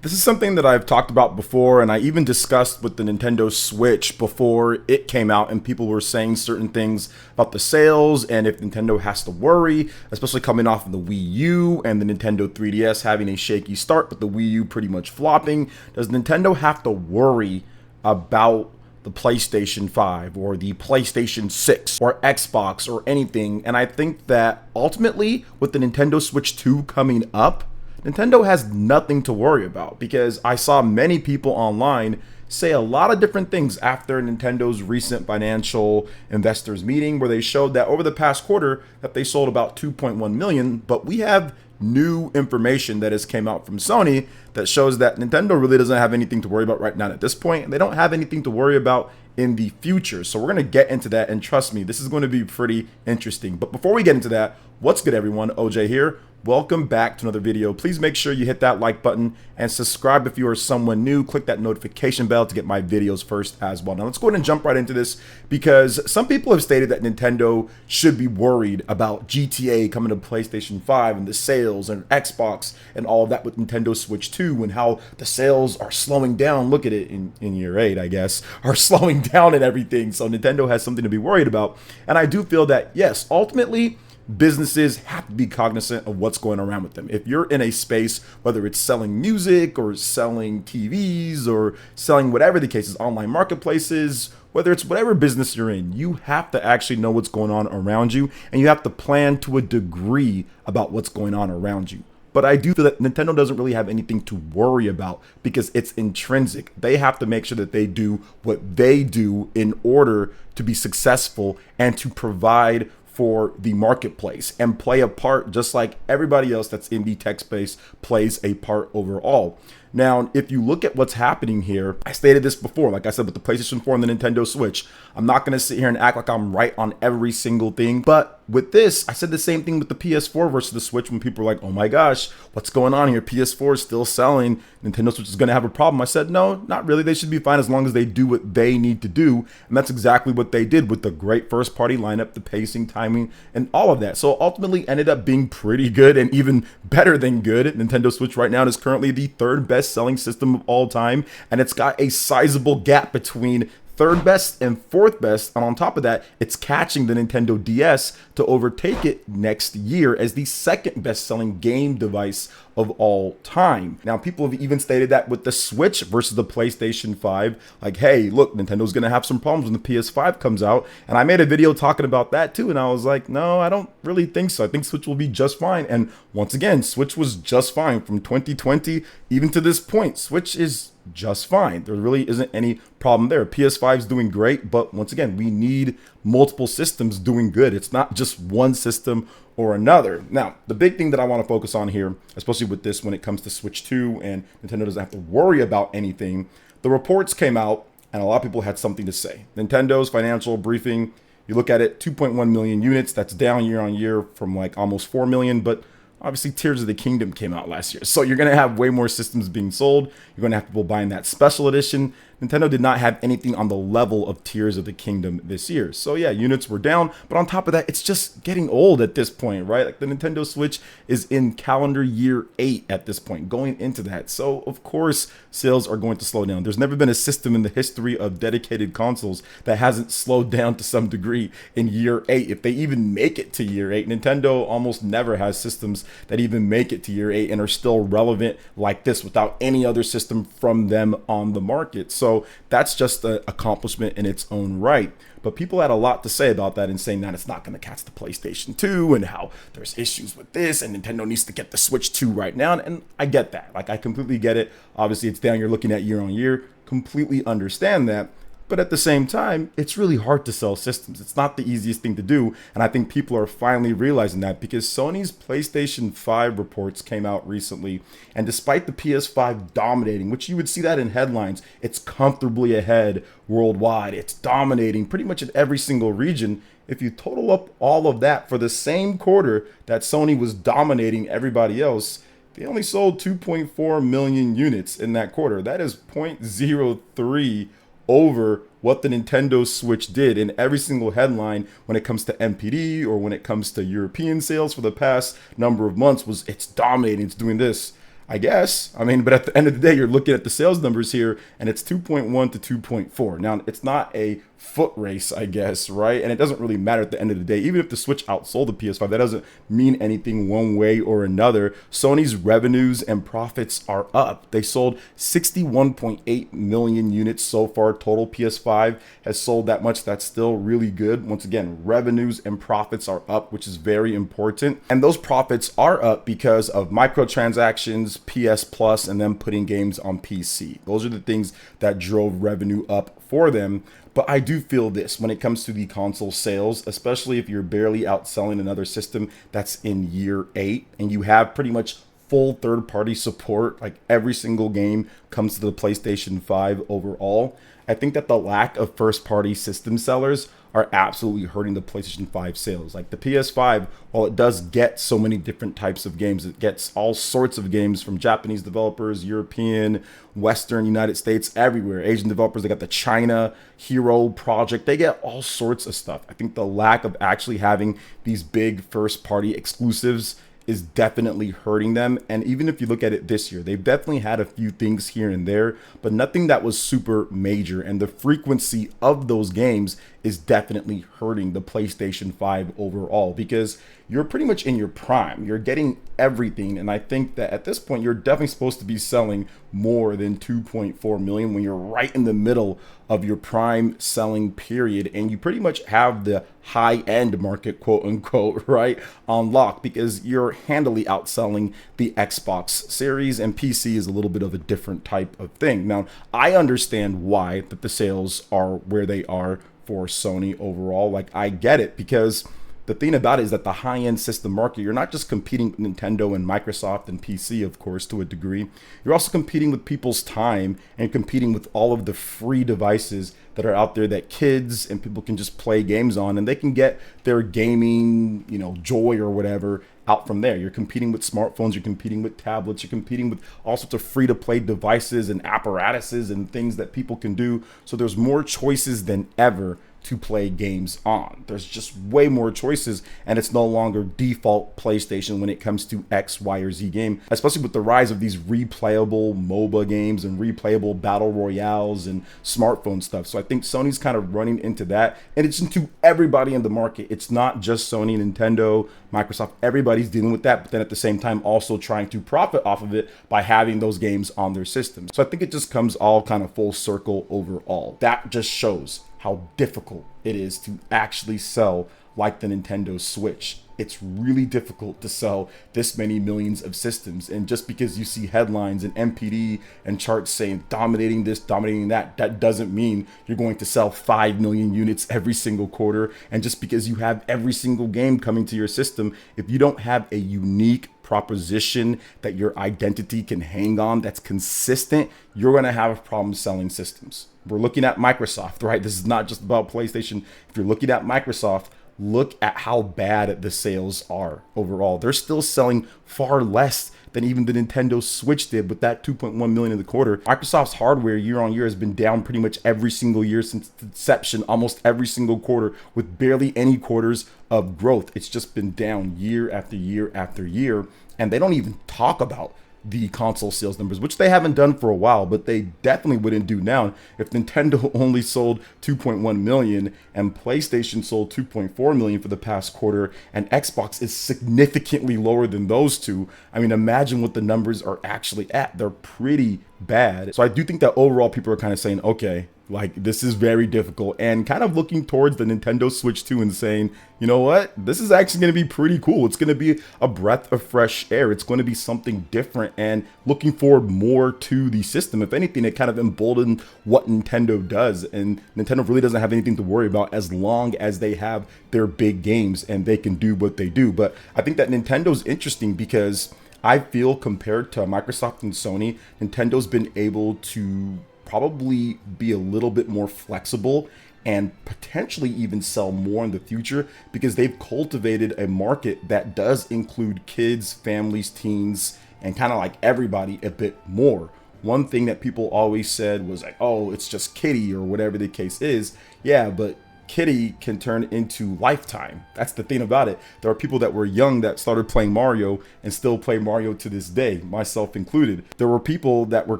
This is something that I've talked about before, and I even discussed with the Nintendo Switch before it came out, and people were saying certain things about the sales and if Nintendo has to worry, especially coming off of the Wii U and the Nintendo 3DS having a shaky start, but the Wii U pretty much flopping. Does Nintendo have to worry about the PlayStation 5 or the PlayStation 6 or Xbox or anything? And I think that ultimately, with the Nintendo Switch 2 coming up, Nintendo has nothing to worry about, because I saw many people online say a lot of different things after Nintendo's recent financial investors meeting, where they showed that over the past quarter that they sold about 2.1 million, but we have new information that has came out from Sony that shows that Nintendo really doesn't have anything to worry about right now at this point, and they don't have anything to worry about in the future. So we're going to get into that, and trust me, this is going to be pretty interesting. But before we get into that, what's good everyone? OJ here. Welcome back to another video. Please make sure you hit that like button and subscribe if you are someone new. Click that notification bell to get my videos first as well. Now let's go ahead and jump right into this, because some people have stated that Nintendo should be worried about GTA coming to PlayStation 5 and the sales, and Xbox and all of that with Nintendo Switch 2, and how the sales are slowing down. Look at it in year 8, I guess, are slowing down and everything. So Nintendo has something to be worried about. And I do feel that, yes, ultimately, businesses have to be cognizant of what's going around with them. If you're in a space, whether it's selling music or selling TVs or selling whatever the case is, online marketplaces, whether it's whatever business you're in, you have to actually know what's going on around you, and you have to plan to a degree about what's going on around you. But I do feel that Nintendo doesn't really have anything to worry about, because it's intrinsic. They have to make sure that they do what they do in order to be successful and to provide for the marketplace and play a part just like everybody else that's in the tech space plays a part overall. Now, if you look at what's happening here, I stated this before, like I said, with the PlayStation 4 and the Nintendo Switch, I'm not going to sit here and act like I'm right on every single thing. But with this, I said the same thing with the PS4 versus the Switch, when people were like, oh my gosh, what's going on here? PS4 is still selling. Nintendo Switch is going to have a problem. I said, no, not really. They should be fine as long as they do what they need to do. And that's exactly what they did with the great first party lineup, the pacing, timing, and all of that. So ultimately ended up being pretty good and even better than good. Nintendo Switch right now is currently the third best selling system of all time, and it's got a sizable gap between third best and fourth best, and on top of that, it's catching the Nintendo DS to overtake it next year as the second best selling game device of all time. Now, people have even stated that with the Switch versus the PlayStation 5, like, hey, look, Nintendo's gonna have some problems when the PS5 comes out, and I made a video talking about that too, and I was like, no, I don't really think so. I think Switch will be just fine. And once again, Switch was just fine from 2020 even to this point. Switch is just fine. There really isn't any problem there. PS5 is doing great, but once again, we need multiple systems doing good. It's not just one system or another. Now, the big thing that I want to focus on here, especially with this when it comes to Switch 2 and Nintendo doesn't have to worry about anything, the reports came out and a lot of people had something to say. Nintendo's financial briefing, you look at it, 2.1 million units. That's down year on year from like almost 4 million, but obviously, Tears of the Kingdom came out last year. So you're going to have way more systems being sold. You're going to have people buying that special edition. Nintendo did not have anything on the level of Tears of the Kingdom this year. So yeah, units were down. But on top of that, it's just getting old at this point, right? Like the Nintendo Switch is in calendar year 8 at this point, going into that. So of course, sales are going to slow down. There's never been a system in the history of dedicated consoles that hasn't slowed down to some degree in year 8. If they even make it to year 8, Nintendo almost never has systems that even make it to year 8 and are still relevant like this without any other system from them on the market. So that's just an accomplishment in its own right. But people had a lot to say about that and saying that it's not going to catch the PlayStation 2 and how there's issues with this and Nintendo needs to get the Switch 2 right now. And I get that. Like, I completely get it. Obviously, it's down. You're looking at year on year. Completely understand that. But at the same time, it's really hard to sell systems. It's not the easiest thing to do. And I think people are finally realizing that, because Sony's PlayStation 5 reports came out recently. And despite the PS5 dominating, which you would see that in headlines, it's comfortably ahead worldwide. It's dominating pretty much in every single region. If you total up all of that for the same quarter that Sony was dominating everybody else, they only sold 2.4 million units in that quarter. That is 0.03 over what the Nintendo Switch did in every single headline when it comes to MPD or when it comes to European sales for the past number of months. Was it's dominating, it's doing this. I guess. I mean, but at the end of the day, you're looking at the sales numbers here, and it's 2.1 to 2.4. Now, it's not a foot race, I guess, right? And it doesn't really matter at the end of the day. Even if the Switch outsold the PS5, that doesn't mean anything one way or another. Sony's revenues and profits are up. They sold 61.8 million units so far. Total PS5 has sold that much. That's still really good. Once again, revenues and profits are up, which is very important. And those profits are up because of microtransactions, PS Plus, and them putting games on PC. Those are the things that drove revenue up for them. But I do feel this when it comes to the console sales, especially if you're barely outselling another system that's in year 8 and you have pretty much full third-party support, like every single game comes to the PlayStation 5 overall. I think that the lack of first-party system sellers are absolutely hurting the PlayStation 5 sales. Like the PS5, while it does get so many different types of games, it gets all sorts of games from Japanese developers, European, Western, United States, everywhere. Asian developers, they got the China Hero Project. They get all sorts of stuff. I think the lack of actually having these big first-party exclusives is definitely hurting them. And even if you look at it this year, they've definitely had a few things here and there, but nothing that was super major. And the frequency of those games is definitely hurting the PlayStation 5 overall, because you're pretty much in your prime. You're getting everything. And I think that at this point, you're definitely supposed to be selling more than 2.4 million when you're right in the middle of your prime selling period. And you pretty much have the high end market, quote unquote, right, on lock, because you're handily outselling the Xbox Series, and PC is a little bit of a different type of thing. Now, I understand why that the sales are where they are for Sony overall. Like, I get it, because the thing about it is that the high-end system market, you're not just competing with Nintendo and Microsoft and PC, of course, to a degree. You're also competing with people's time and competing with all of the free devices that are out there that kids and people can just play games on, and they can get their gaming, joy or whatever out from there. You're competing with smartphones, you're competing with tablets, you're competing with all sorts of free-to-play devices and apparatuses and things that people can do. So there's more choices than ever to play games on. There's just way more choices, and it's no longer default PlayStation when it comes to X, Y, or Z game, especially with the rise of these replayable MOBA games and replayable battle royales and smartphone stuff. So I think Sony's kind of running into that, and it's into everybody in the market. It's not just Sony, Nintendo, Microsoft, everybody's dealing with that, but then at the same time also trying to profit off of it by having those games on their systems. So I think it just comes all kind of full circle overall. That just shows how difficult it is to actually sell like the Nintendo Switch. It's really difficult to sell this many millions of systems. And just because you see headlines and MPD and charts saying dominating this, dominating that, that doesn't mean you're going to sell 5 million units every single quarter. And just because you have every single game coming to your system, if you don't have a unique proposition that your identity can hang on that's consistent, you're going to have a problem selling systems. We're looking at Microsoft, right? This is not just about PlayStation. If you're looking at Microsoft, look at how bad the sales are overall. They're still selling far less than even the Nintendo Switch did with that 2.1 million in the quarter. Microsoft's hardware year on year has been down pretty much every single year since inception, almost every single quarter, with barely any quarters of growth. It's just been down year after year after year. And they don't even talk about the console sales numbers, which they haven't done for a while, but they definitely wouldn't do now. If Nintendo only sold 2.1 million and PlayStation sold 2.4 million for the past quarter, and Xbox is significantly lower than those two, I mean, imagine what the numbers are actually at. They're pretty bad. So I do think that overall people are kind of saying, okay, like, this is very difficult, and kind of looking towards the Nintendo Switch 2 and saying, you know what, this is actually going to be pretty cool. It's going to be a breath of fresh air. It's going to be something different, and looking forward more to the system. If anything, it kind of emboldened what Nintendo does, and Nintendo really doesn't have anything to worry about as long as they have their big games and they can do what they do. But I think that Nintendo's interesting because I feel compared to Microsoft and Sony, Nintendo's been able to probably be a little bit more flexible and potentially even sell more in the future, because they've cultivated a market that does include kids, families, teens, and kind of like everybody a bit more. One thing that people always said was like, oh, it's just kiddie or whatever the case is. Yeah, but kitty can turn into lifetime. That's the thing about it. There are people that were young that started playing Mario and still play Mario to this day, myself included. There were people that were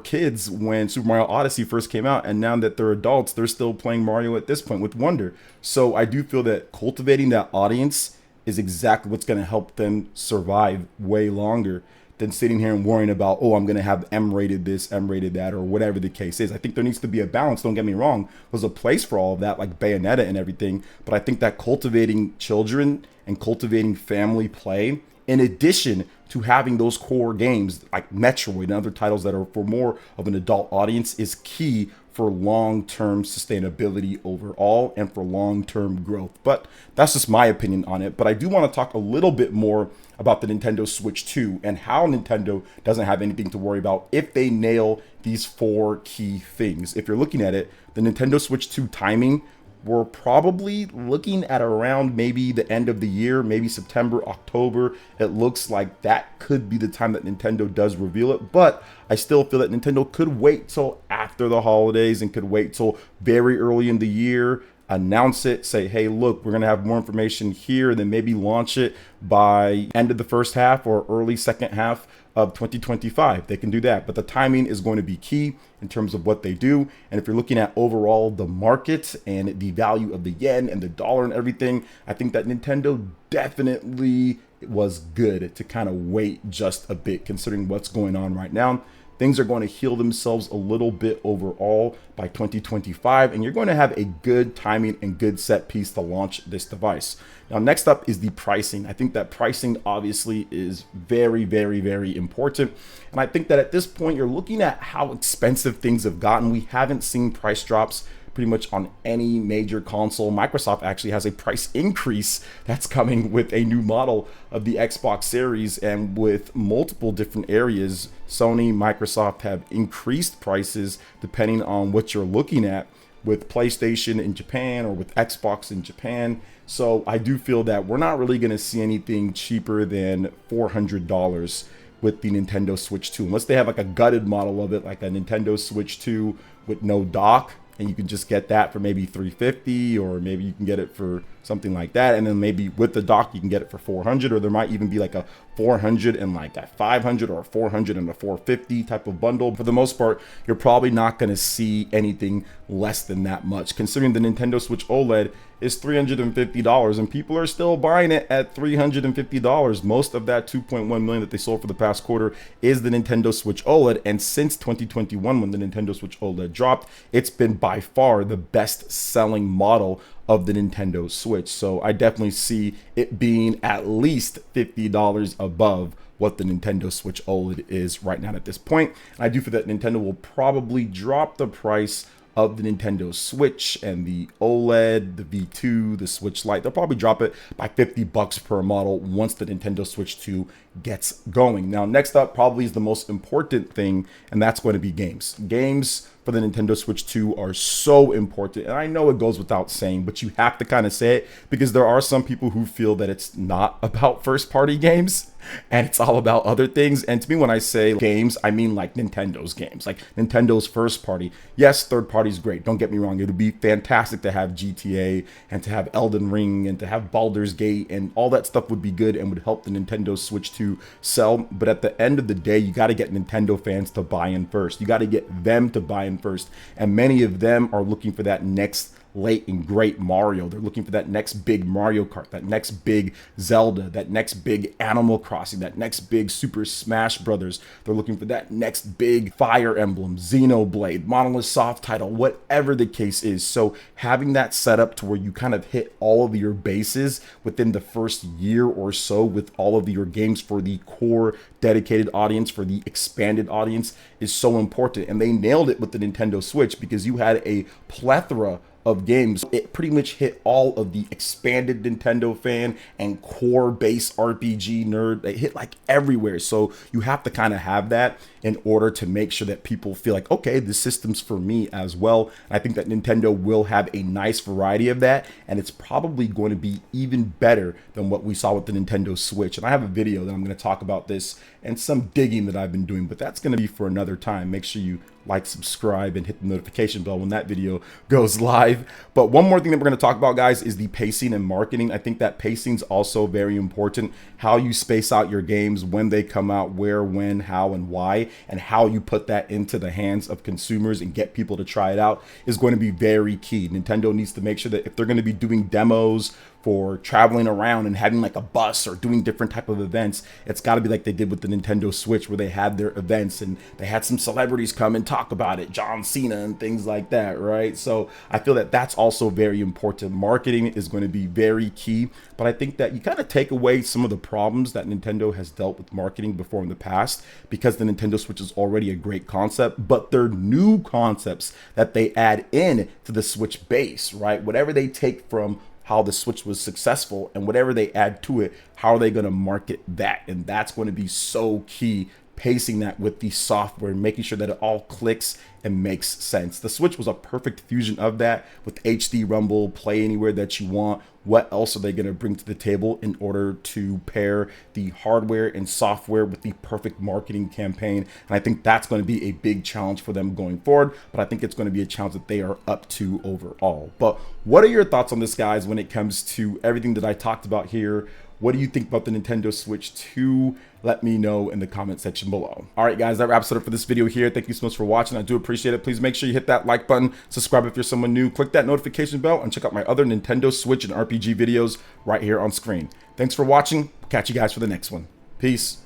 kids when Super Mario Odyssey first came out, and now that they're adults, they're still playing Mario at this point with wonder. So I do feel that cultivating that audience is exactly what's going to help them survive way longer than sitting here and worrying about, oh, I'm going to have M-rated this, M-rated that, or whatever the case is. I think there needs to be a balance. Don't get me wrong. There's a place for all of that, like Bayonetta and everything. But I think that cultivating children and cultivating family play, in addition to having those core games like Metroid and other titles that are for more of an adult audience, is key for long-term sustainability overall and for long-term growth. But that's just my opinion on it. But I do want to talk a little bit more about the Nintendo Switch 2 and how Nintendo doesn't have anything to worry about if they nail these 4 key things. If you're looking at it, the Nintendo Switch 2 timing, we're probably looking at around maybe the end of the year, maybe September, October. It looks like that could be the time that Nintendo does reveal it, but I still feel that Nintendo could wait till after the holidays and could wait till very early in the year, announce it, say, hey, look, we're going to have more information here, and then maybe launch it by end of the first half or early second half of 2025. They can do that, but the timing is going to be key in terms of what they do. And if you're looking at overall the market and the value of the yen and the dollar and everything, I think that Nintendo definitely was good to kind of wait just a bit, considering what's going on right now. Things are going to heal themselves a little bit overall by 2025, and you're going to have a good timing and good set piece to launch this device. Now, next up is the pricing. I think that pricing obviously is very, very, very important. And I think that at this point, you're looking at how expensive things have gotten. We haven't seen price drops pretty much on any major console. Microsoft actually has a price increase that's coming with a new model of the Xbox Series, and with multiple different areas, Sony, Microsoft have increased prices depending on what you're looking at, with PlayStation in Japan or with Xbox in Japan. So I do feel that we're not really going to see anything cheaper than $400 with the Nintendo Switch 2, unless they have like a gutted model of it, like a Nintendo Switch 2 with no dock, and you can just get that for maybe $350, or maybe you can get it for something like that, and then maybe with the dock you can get it for $400, or there might even be like a $400 and like a $500, or a $400 and a $450 type of bundle. For the most part, you're probably not going to see anything less than that much, considering the Nintendo Switch OLED is $350, and people are still buying it at $350. Most of that 2.1 million that they sold for the past quarter is the Nintendo Switch OLED, and since 2021, when the Nintendo Switch OLED dropped, it's been by far the best selling model of the Nintendo Switch. So I definitely see it being at least $50 above what the Nintendo Switch OLED is right now at this point. And I do feel that Nintendo will probably drop the price of the Nintendo Switch and the OLED, the V2, the Switch Lite. They'll probably drop it by $50 per model once the Nintendo Switch 2 gets going. Now, next up probably is the most important thing, and that's going to be games. Games for the Nintendo Switch 2 are so important, and I know it goes without saying, but you have to kind of say it, because there are some people who feel that it's not about first-party games and it's all about other things. And to me, when I say games, I mean like Nintendo's games, like Nintendo's first party. Yes, third party is great, don't get me wrong. It would be fantastic to have GTA and to have Elden Ring and to have Baldur's Gate, and all that stuff would be good and would help the Nintendo Switch 2 sell. But at the end of the day, you got to get Nintendo fans to buy in first. You got to get them to buy in first, and many of them are looking for that next late and great Mario. They're looking for that next big Mario Kart, that next big Zelda, that next big Animal Crossing, that next big Super Smash Brothers. They're looking for that next big Fire Emblem, Xenoblade, Monolith Soft title, whatever the case is. So having that set up to where you kind of hit all of your bases within the first year or so with all of your games for the core dedicated audience, for the expanded audience, is so important. And they nailed it with the Nintendo Switch, because you had a plethora of games. It pretty much hit all of the expanded Nintendo fan and core base RPG nerd. They hit like everywhere. So you have to kind of have that in order to make sure that people feel like, okay, this system's for me as well. And I think that Nintendo will have a nice variety of that, and it's probably going to be even better than what we saw with the Nintendo Switch. And I have a video that I'm going to talk about this and some digging that I've been doing, but that's going to be for another time. Make sure you like, subscribe, and hit the notification bell when that video goes live. But one more thing that we're going to talk about, guys, is the pacing and marketing. I think that pacing is also very important. How you space out your games, when they come out, where, when, how, and why, and how you put that into the hands of consumers and get people to try it out is going to be very key. Nintendo needs to make sure that if they're going to be doing demos for traveling around and having like a bus or doing different type of events, it's got to be like they did with the Nintendo Switch, where they had their events and they had some celebrities come and talk about it, John Cena and things like that, right? So I feel that that's also very important. Marketing is going to be very key, but I think that you kind of take away some of the problems that Nintendo has dealt with marketing before in the past, because the Nintendo Switch is already a great concept, but they're new concepts that they add in to the Switch base, right? Whatever they take from how the Switch was successful and whatever they add to it, how are they going to market that? And that's going to be so key, pacing that with the software, making sure that it all clicks and makes sense. The Switch was a perfect fusion of that with HD Rumble, play anywhere that you want. What else are they going to bring to the table in order to pair the hardware and software with the perfect marketing campaign? And I think that's going to be a big challenge for them going forward, but I think it's going to be a challenge that they are up to overall. But what are your thoughts on this, guys, when it comes to everything that I talked about here? What do you think about the Nintendo Switch 2? Let me know in the comment section below. All right, guys, that wraps it up for this video here. Thank you so much for watching. I do appreciate it. Please make sure you hit that like button, subscribe if you're someone new, click that notification bell, and check out my other Nintendo Switch and RPG videos right here on screen. Thanks for watching. Catch you guys for the next one. Peace.